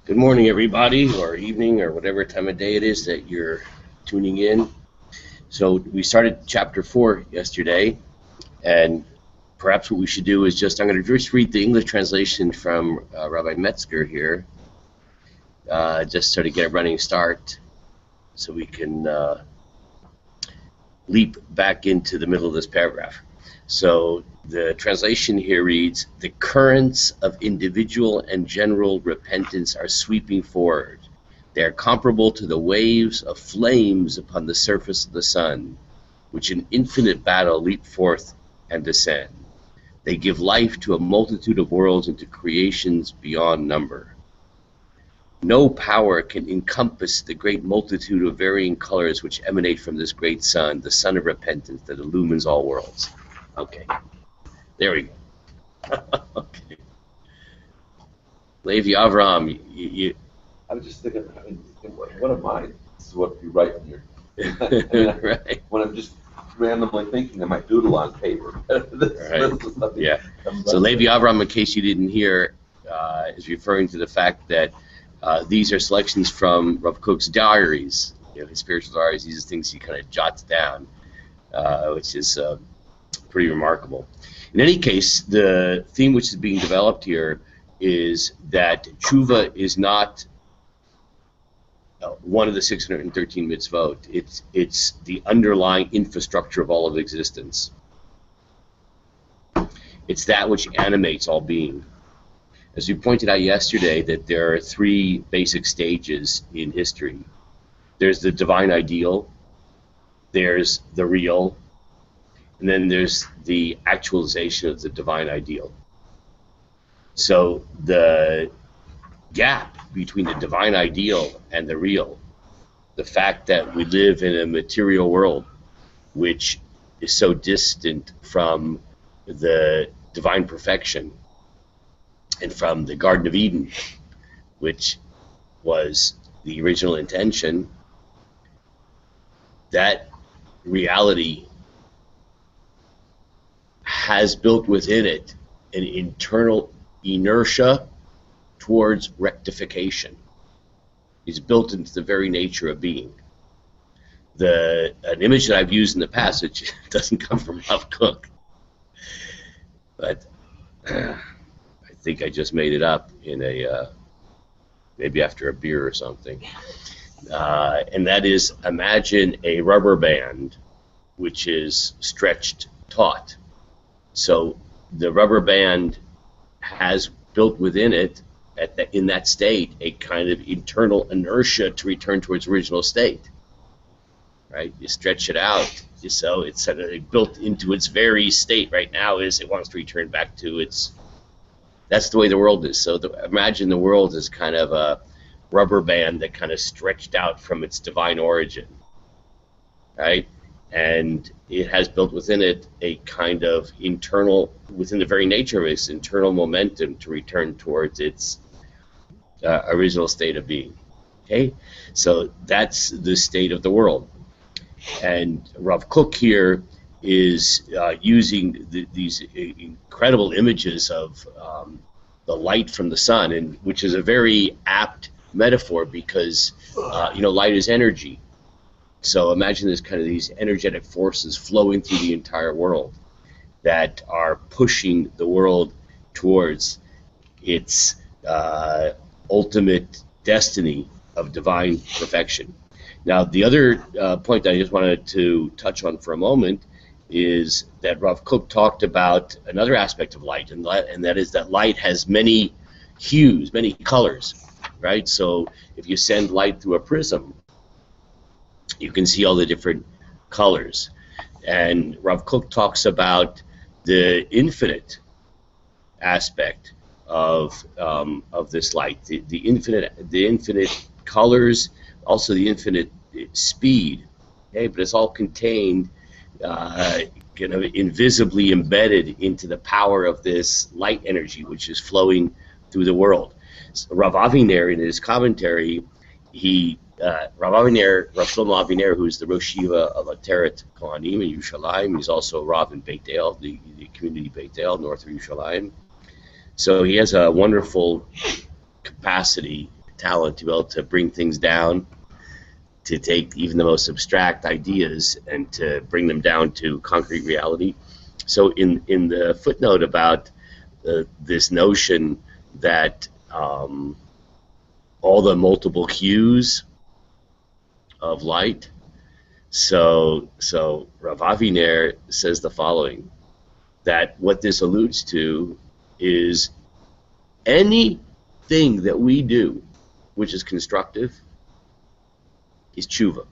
Good morning, everybody, or evening, or whatever time of day it is that you're tuning in. So we started chapter 4 yesterday, and perhaps what we should do is I'm going to just read the English translation from Rabbi Metzger here, just sort of get a running start so we can leap back into the middle of this paragraph. So the translation here reads, "The currents of individual and general repentance are sweeping forward. They are comparable to the waves of flames upon the surface of the sun, which in infinite battle leap forth and descend. They give life to a multitude of worlds and to creations beyond number. No power can encompass the great multitude of varying colors which emanate from this great sun, the sun of repentance that illumines all worlds." Okay, there we go. Okay. Levi Avram, I was just thinking, what am I? This is what you write in right. When I'm just randomly thinking, I might doodle on paper. Right. Yeah. So Levi Avram, in case you didn't hear, is referring to the fact that these are selections from Rav Kook's diaries, his spiritual diaries. These are things he kind of jots down, which is pretty remarkable. In any case, the theme which is being developed here is that tshuva is not one of the 613 mitzvot. It's the underlying infrastructure of all of existence. It's that which animates all being. As we pointed out yesterday, that there are three basic stages in history. There's the divine ideal, there's the real, and then there's the actualization of the divine ideal. So the gap between the divine ideal and the real, the fact that we live in a material world which is so distant from the divine perfection and from the Garden of Eden, which was the original intention, that reality has built within it an internal inertia towards rectification. It's built into the very nature of being. An image that I've used in the passage doesn't come from Rav Kook, but I think I just made it up in maybe after a beer or something. And that is, imagine a rubber band which is stretched taut. So the rubber band has built within it, in that state, a kind of internal inertia to return to its original state. Right? You stretch it out, so it's sort of built into its very state right now. Is it wants to return back to its. That's the way the world is. So imagine the world as kind of a rubber band that kind of stretched out from its divine origin, right? And it has built within it a kind of internal, within the very nature of its internal momentum to return towards its original state of being. Okay, so that's the state of the world. And Rav Kook here is using these incredible images of the light from the sun, and which is a very apt metaphor because light is energy. So imagine there's kind of these energetic forces flowing through the entire world that are pushing the world towards its ultimate destiny of divine perfection. Now, the other point I just wanted to touch on for a moment is that Rav Kook talked about another aspect of light, and that is that light has many hues, many colors, right? So if you send light through a prism, you can see all the different colors. And Rav Kook talks about the infinite aspect of this light, the infinite colors, also the infinite speed. Okay, but it's all contained, kind of invisibly embedded into the power of this light energy, which is flowing through the world. So Rav Aviner, in his commentary, Rav Shlomo Aviner, who's the Rosh Yeshiva of Ateret Kohanim in Yerushalayim, he's also Rav in Beit El, the community Beit El, north of Yerushalayim. So he has a wonderful capacity talent to be able to bring things down, to take even the most abstract ideas and to bring them down to concrete reality. So in the footnote about this notion that all the multiple hues of light, so Rav Aviner says the following, that what this alludes to is anything that we do which is constructive is tshuva.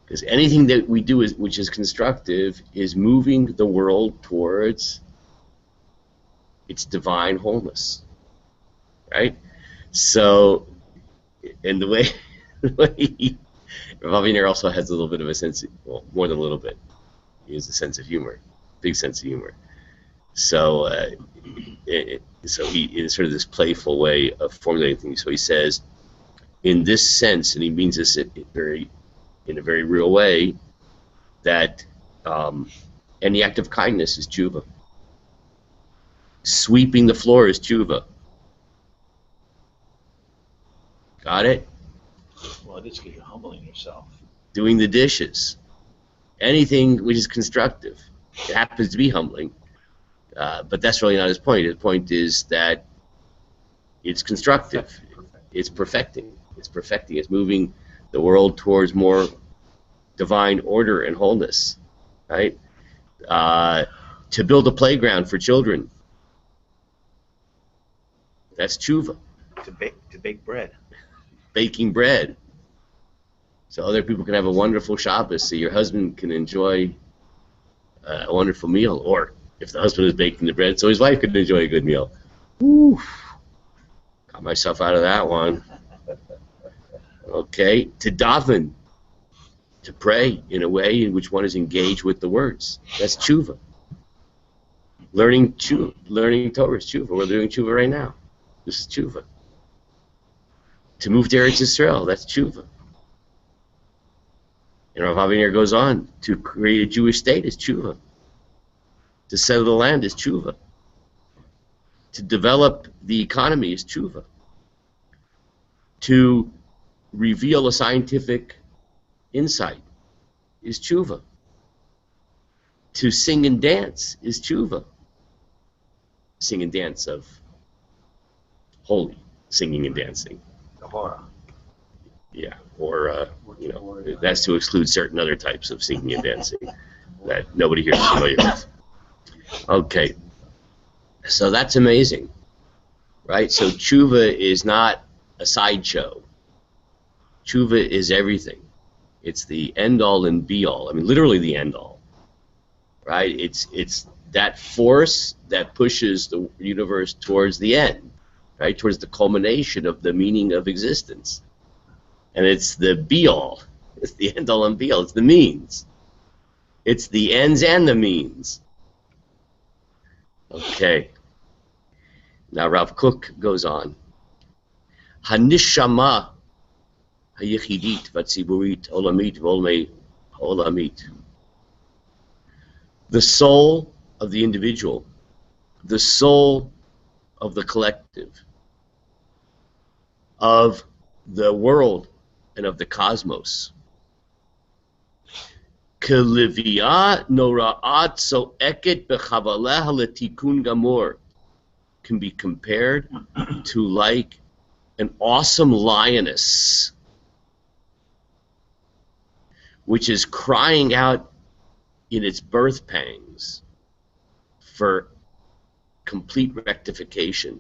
Because anything that we do which is constructive is moving the world towards its divine wholeness, right? So, and the way Rav Aviner also has a little bit of a sense, well, more than a little bit. He has a sense of humor, big sense of humor. So, so he, in sort of this playful way of formulating things. So he says, in this sense, and he means this in a very real way, that any act of kindness is tshuva. Sweeping the floor is tshuva. Got it? Well, it is because you're humbling yourself. Doing the dishes. Anything which is constructive. It happens to be humbling. But that's really not his point. His point is that it's constructive. It's perfecting. It's perfecting. It's moving the world towards more divine order and wholeness, right? To build a playground for children. That's tshuva. To bake bread. Baking bread. So other people can have a wonderful Shabbos, so your husband can enjoy a wonderful meal. Or if the husband is baking the bread, so his wife can enjoy a good meal. Woo! Got myself out of that one. Okay, to daven, to pray in a way in which one is engaged with the words. That's tshuva. Learning Torah is tshuva. We're doing tshuva right now. This is tshuva. To move to Eretz Yisrael, that's tshuva. And Rav Aviner goes on, to create a Jewish state is tshuva. To settle the land is tshuva. To develop the economy is tshuva. To reveal a scientific insight is tshuva. To sing and dance is tshuva. Sing and dance of holy singing and dancing. Yeah, or that's to exclude certain other types of singing and dancing that nobody here is familiar with. Okay, so that's amazing, right? So tshuva is not a sideshow. Tshuva is everything. It's the end-all and be-all. I mean, literally the end-all, right? It's that force that pushes the universe towards the end, right? Towards the culmination of the meaning of existence. And it's the be-all. It's the end-all and be-all. It's the means. It's the ends and the means. Okay. Now Rav Kook goes on. Hanishama hayichidit vatziburit olamit v'olmei olamit. The soul of the individual, the soul of the collective, of the world and of the cosmos. Kelivia nora'at so'eket b'chavaleha letikun gamor can be compared to like an awesome lioness which is crying out in its birth pangs for complete rectification.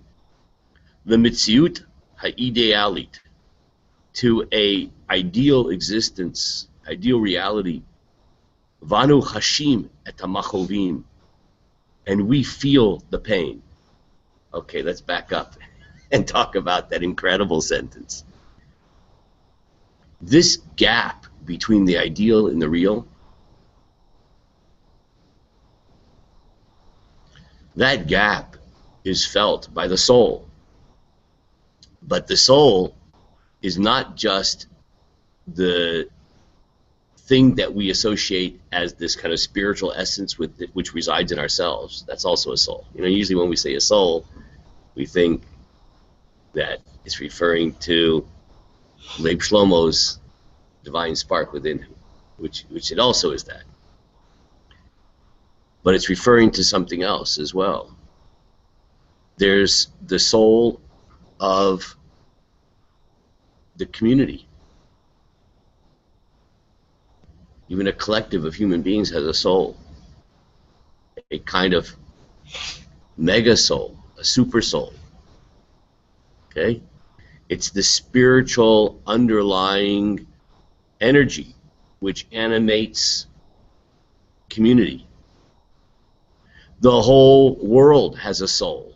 The mitziut ha'idealit, to a ideal existence, ideal reality. Vanu hashim et hamachovim, and we feel the pain. Okay, let's back up and talk about that incredible sentence. This gap between the ideal and the real, that gap is felt by the soul. But the soul is not just the thing that we associate as this kind of spiritual essence with it, which resides in ourselves. That's also a soul. You know, usually when we say a soul, we think that is referring to Leib Shlomo's divine spark within him, which it also is that. But it's referring to something else as well. There's the soul of the community. Even a collective of human beings has a soul, a kind of mega soul, a super soul. Okay? It's the spiritual underlying energy which animates community. The whole world has a soul.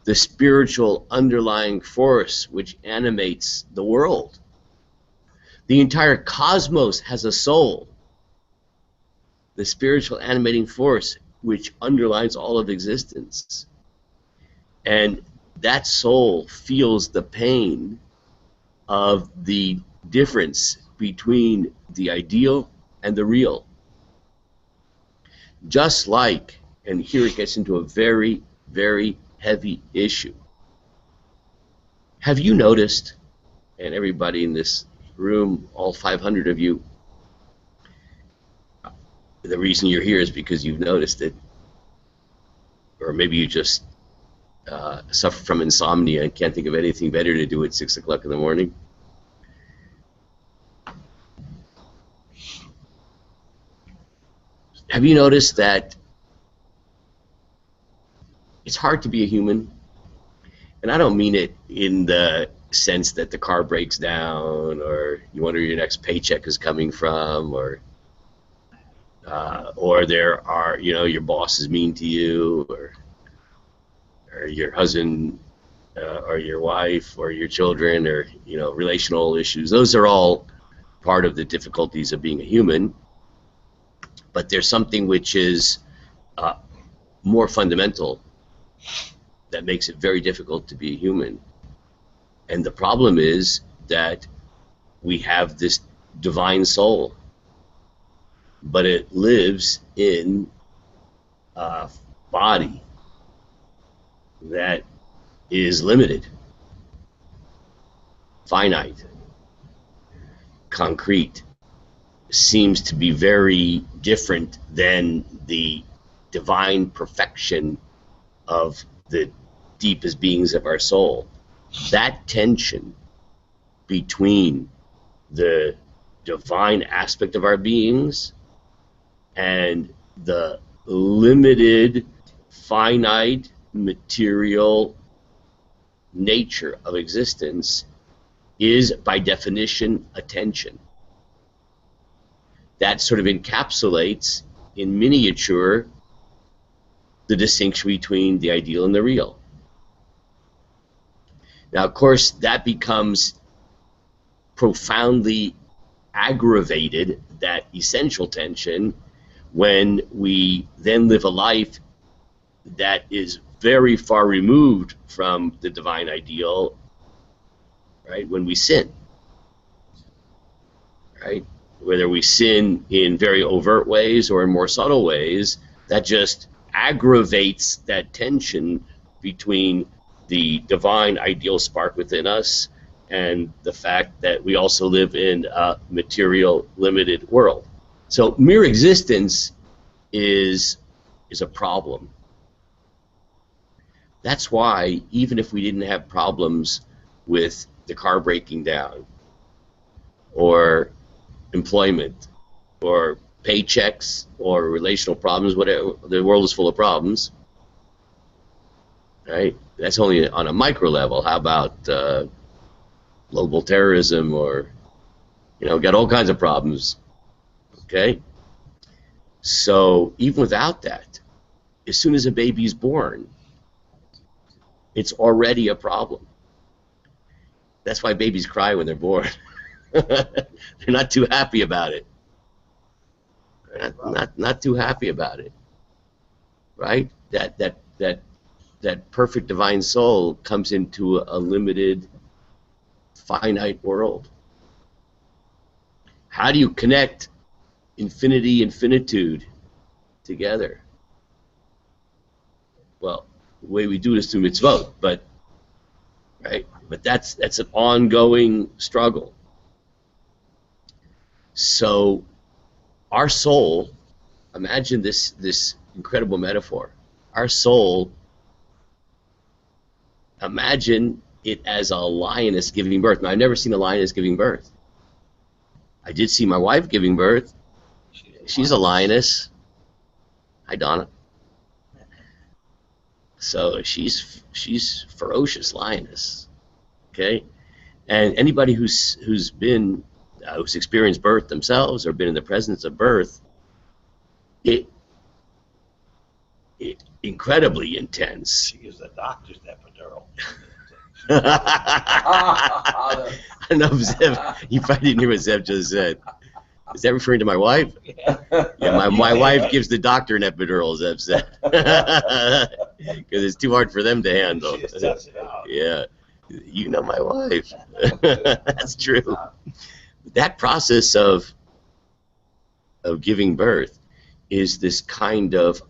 The spiritual underlying force which animates the world. The entire cosmos has a soul. The spiritual animating force which underlines all of existence. And that soul feels the pain of the difference between the ideal and the real. Just like, and here it gets into a very, very heavy issue. Have you noticed, and everybody in this room, all 500 of you, the reason you're here is because you've noticed it, or maybe you just suffer from insomnia and can't think of anything better to do at 6 o'clock in the morning. Have you noticed that it's hard to be a human? And I don't mean it in the sense that the car breaks down, or you wonder where your next paycheck is coming from, or there are, your boss is mean to you, or your husband, or your wife, or your children, or relational issues. Those are all part of the difficulties of being a human. But there's something which is more fundamental that makes it very difficult to be a human. And the problem is that we have this divine soul, but it lives in a body that is limited, finite, concrete, seems to be very different than the divine perfection of the deepest beings of our soul. That tension between the divine aspect of our beings and the limited, finite, material nature of existence is, by definition, a tension. That sort of encapsulates, in miniature, the distinction between the ideal and the real. Now, of course, that becomes profoundly aggravated, that essential tension, when we then live a life that is very far removed from the divine ideal, right? When we sin, right? Whether we sin in very overt ways or in more subtle ways, that just aggravates that tension between the divine ideal spark within us and the fact that we also live in a material, limited world. So mere existence is a problem. That's why, even if we didn't have problems with the car breaking down, or employment, or paychecks, or relational problems, whatever, the world is full of problems, right? That's only on a micro level. How about global terrorism, or got all kinds of problems, okay? So even without that, as soon as a baby's born, it's already a problem. That's why babies cry when they're born. They're not too happy about it. Not too happy about it, right? That perfect divine soul comes into a limited, finite world. How do you connect infinity and finitude together? Well, the way we do it is through mitzvot, but right? But that's an ongoing struggle. So our soul, imagine this incredible metaphor. Our soul, imagine it as a lioness giving birth. Now, I've never seen a lioness giving birth. I did see my wife giving birth. She's a lioness. Hi, Donna. So she's ferocious lioness. Okay, and anybody who's experienced birth themselves or been in the presence of birth, it incredibly intense. She gives the doctor's epidural. I don't know if Zev, you probably didn't hear what Zev just said. Is that referring to my wife? Yeah. Yeah, my wife gives the doctor an epidural, Zev said. Because it's too hard for them to handle. She just tests it out. Yeah, you know my wife. That's true. That process of giving birth is this kind of,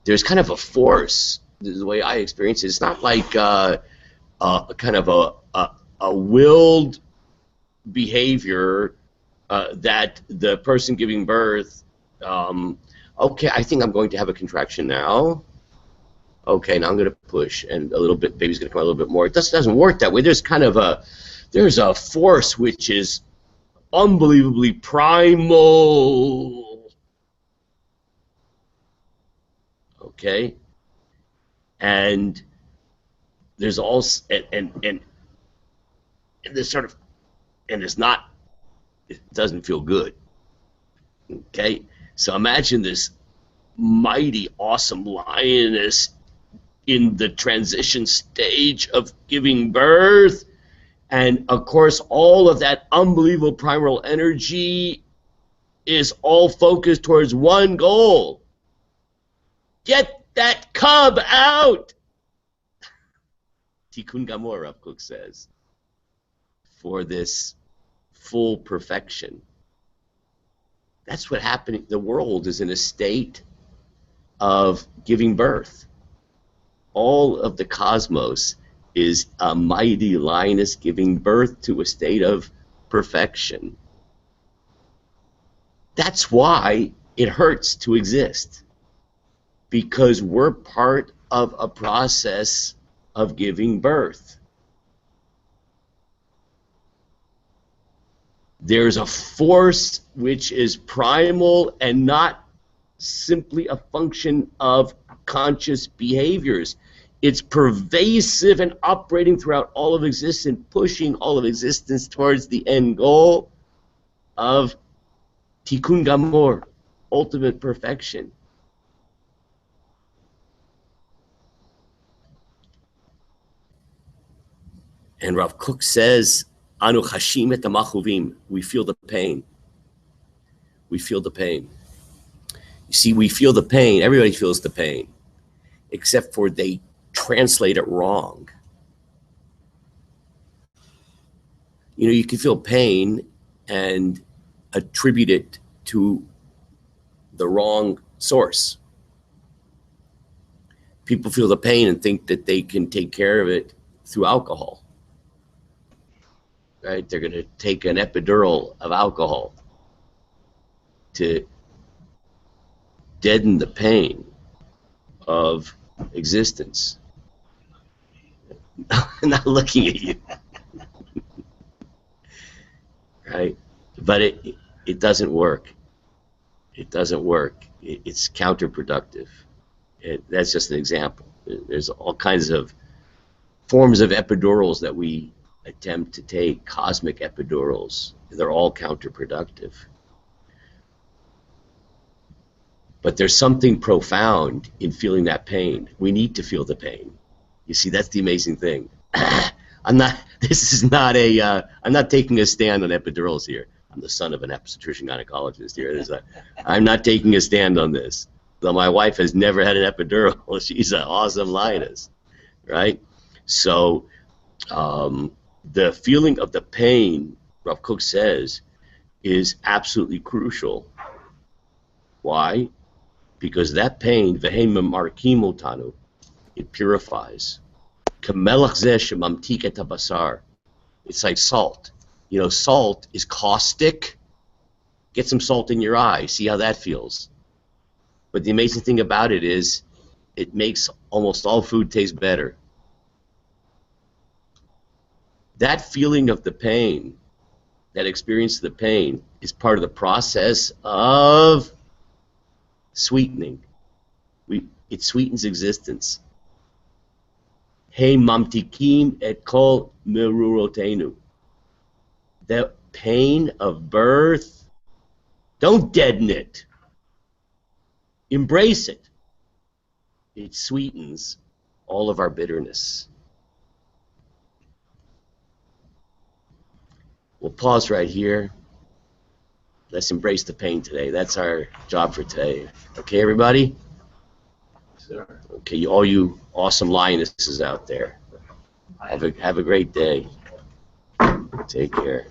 there's kind of a force. This is the way I experience it. It's not like kind of a willed behavior that the person giving birth, okay, I think I'm going to have a contraction now. Okay, now I'm going to push, and a little bit, baby's going to come out a little bit more. It doesn't work that way. There's kind of there's a force which is unbelievably primal. Okay, and there's also and this sort of, and it's not, it doesn't feel good. Okay, so imagine this mighty, awesome lioness in the transition stage of giving birth, and of course all of that unbelievable primal energy is all focused towards one goal. Get that cub out! Tikkun Gamor, Rav Kook says, for this full perfection. That's what happened. The world is in a state of giving birth. All of the cosmos is a mighty lioness giving birth to a state of perfection. That's why it hurts to exist, because we're part of a process of giving birth. There's a force which is primal and not simply a function of conscious behaviors. It's pervasive and operating throughout all of existence, pushing all of existence towards the end goal of Tikkun Gamor, ultimate perfection. And Rav Kook says, Anu chashim et hamachuvim. We feel the pain. We feel the pain. You see, we feel the pain. Everybody feels the pain, except for they translate it wrong. You know, you can feel pain and attribute it to the wrong source. People feel the pain and think that they can take care of it through alcohol. Right? They're going to take an epidural of alcohol to deaden the pain of existence. I'm not looking at you. Right? But it doesn't work. It doesn't work. It's counterproductive. That's just an example. There's all kinds of forms of epidurals that we attempt to take, cosmic epidurals. They're all counterproductive. But there's something profound in feeling that pain. We need to feel the pain. You see, that's the amazing thing. I'm not taking a stand on epidurals here. I'm the son of an obstetrician gynecologist here. I'm not taking a stand on this. Though my wife has never had an epidural, she's an awesome lioness, right? So the feeling of the pain, Rav Kook says, is absolutely crucial. Why? Because that pain, v'hem markim otanu, it purifies. Kamelach zeh shemamtik et habasar. It's like salt. You know, salt is caustic. Get some salt in your eye. See how that feels. But the amazing thing about it is it makes almost all food taste better. That feeling of the pain, that experience of the pain, is part of the process of sweetening. It sweetens existence. Hey mamtikim et kol merurotenu. The pain of birth, don't deaden it. Embrace it. It sweetens all of our bitterness. We'll pause right here. Let's embrace the pain today. That's our job for today. Okay, everybody? Sure. Okay, all you awesome lionesses out there. Have a great day. Take care.